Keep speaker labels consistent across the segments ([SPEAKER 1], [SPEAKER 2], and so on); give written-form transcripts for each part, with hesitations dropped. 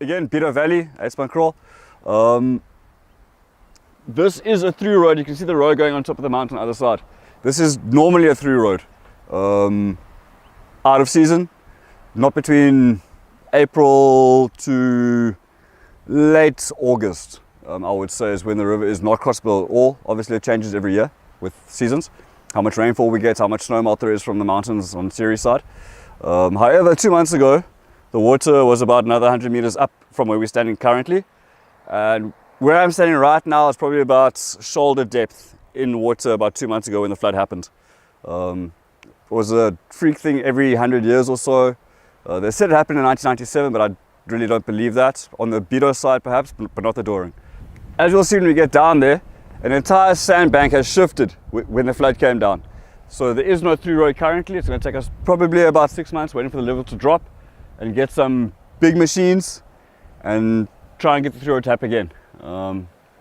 [SPEAKER 1] again, Biedou Valley, Uitspankraal. This is a through road. You can see the road going on top of the mountain on the other side. This is normally a through road. Out of season, not between April to late August, I would say, is when the river is not crossable at all. Obviously it changes every year with seasons, how much rainfall we get, how much snow melt there is from the mountains on Siri's side. However, 2 months ago, the water was about another 100 meters up from where we're standing currently. And where I'm standing right now is probably about shoulder depth in water about 2 months ago when the flood happened. It was a freak thing every 100 years or so. They said it happened in 1997, but I really don't believe that. On the Biedou side perhaps, but not the Doring. As you'll see when we get down there, an entire sandbank has shifted when the flood came down. So there is no through road currently. It's going to take us probably about 6 months waiting for the level to drop and get some big machines and try and get the through road to happen again.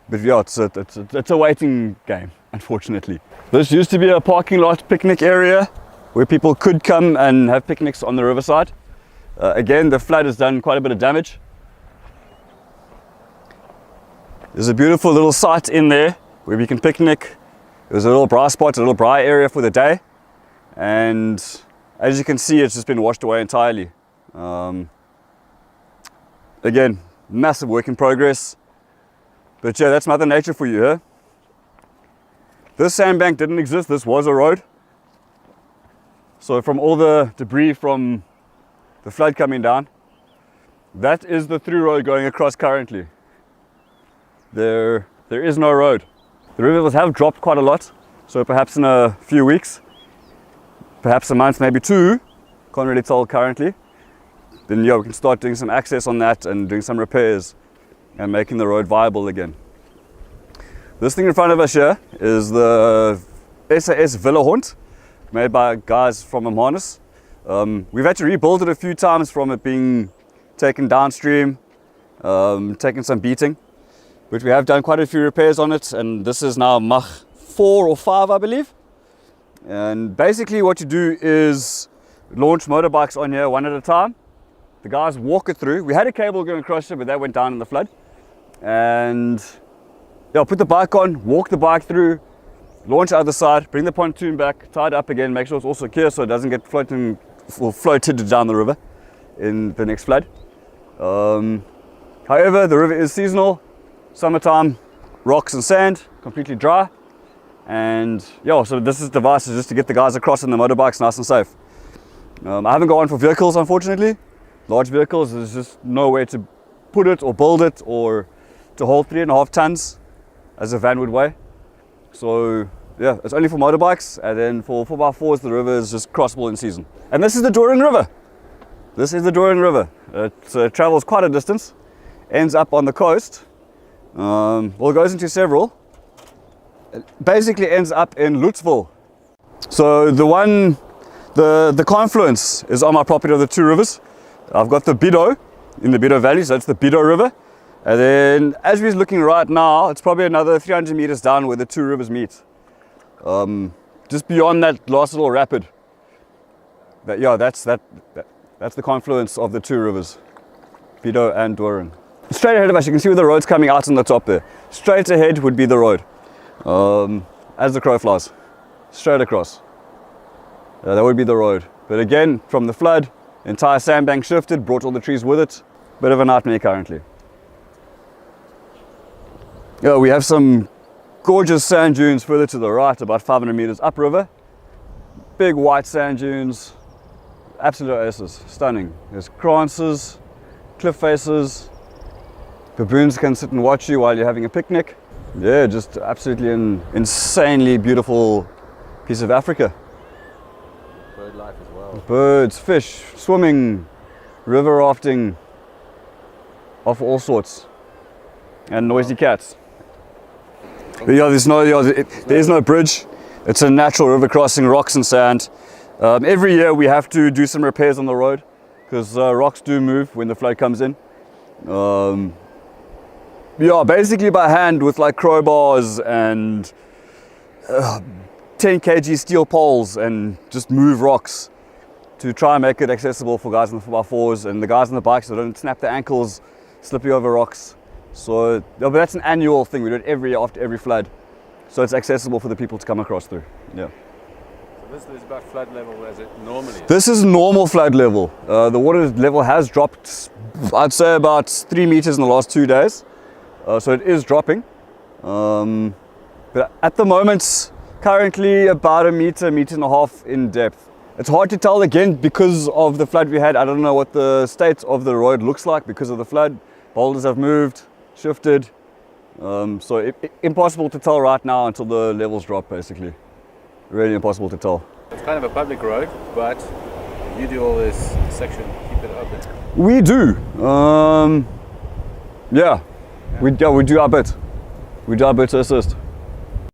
[SPEAKER 1] But yeah, it's a waiting game, unfortunately. This used to be a parking lot picnic area where people could come and have picnics on the riverside. Again, the flood has done quite a bit of damage. There's a beautiful little site in there where we can picnic. There's a little braai spot, a little braai area for the day. And as you can see, it's just been washed away entirely. Again, massive work in progress. But yeah, that's Mother Nature for you, huh? This sandbank didn't exist, this was a road. So from all the debris from the flood coming down, that is the through road going across currently. There is no road. The river levels have dropped quite a lot, so perhaps in a few weeks, perhaps a month, maybe 2, can't really tell currently, then yeah, we can start doing some access on that and doing some repairs and making the road viable again. This thing in front of us here is the SAS Villa Hond, made by guys from Amanus. We've had to rebuild it a few times from it being taken downstream, taken some beating, but we have done quite a few repairs on it, and this is now Mach 4 or 5, I believe. And basically what you do is launch motorbikes on here one at a time. The guys walk it through. We had a cable going across here, but that went down in the flood. And yeah, put the bike on, walk the bike through, launch the other side, bring the pontoon back, tie it up again, make sure it's all secure so it doesn't get floated down the river in the next flood. However, the river is seasonal, summertime, rocks and sand, completely dry. And yeah, so this device is just to get the guys across in the motorbikes nice and safe. I haven't got one for vehicles, unfortunately. Large vehicles, there's just nowhere to put it or build it or to hold 3.5 tons as a van would weigh. So yeah, it's only for motorbikes, and then for 4x4s the river is just crossable in season. And this is the Doring River. This is the Doring River. It travels quite a distance, ends up on the coast, well, it goes into several. It basically ends up in Wupperthal. So the confluence is on my property of the 2 rivers. I've got the Biedou in the Biedou Valley, so that's the Biedou River. And then as we're looking right now, it's probably another 300 meters down where the 2 rivers meet. Just beyond that last little rapid. That's the confluence of the 2 rivers, Biedou and Doring. Straight ahead of us, you can see where the road's coming out on the top there. Straight ahead would be the road, as the crow flies, straight across. That would be the road. But again, from the flood, the entire sandbank shifted, brought all the trees with it. Bit of a nightmare currently. Yeah, we have some gorgeous sand dunes further to the right, about 500 meters upriver. Big white sand dunes, absolute oasis, stunning. There's kranzes, cliff faces, baboons can sit and watch you while you're having a picnic. Yeah, just absolutely an insanely beautiful piece of Africa.
[SPEAKER 2] Bird life as well.
[SPEAKER 1] Birds, fish, swimming, river rafting, of all sorts, and noisy cats. But yeah, there is no bridge. It's a natural river crossing, rocks and sand. Every year we have to do some repairs on the road because rocks do move when the flood comes in. Yeah, basically by hand with like crowbars and 10 kg steel poles, and just move rocks to try and make it accessible for guys on the 4x4s and the guys on the bikes so they don't snap their ankles slipping over rocks. So no, but that's an annual thing. We do it every year after every flood. So it's accessible for the people to come across through. Yeah.
[SPEAKER 2] So this is about flood level as it normally is.
[SPEAKER 1] This is normal flood level. The water level has dropped, I'd say about 3 meters in the last 2 days. So it is dropping. But at the moment, currently about a meter and a half in depth. It's hard to tell again because of the flood we had. I don't know what the state of the road looks like because of the flood. Boulders have moved, shifted. So impossible to tell right now until the levels drop, basically. Really impossible to tell.
[SPEAKER 2] It's kind of a public road, but you do all this section, keep it open.
[SPEAKER 1] We do. Yeah. We do our bit. We do our bit to assist.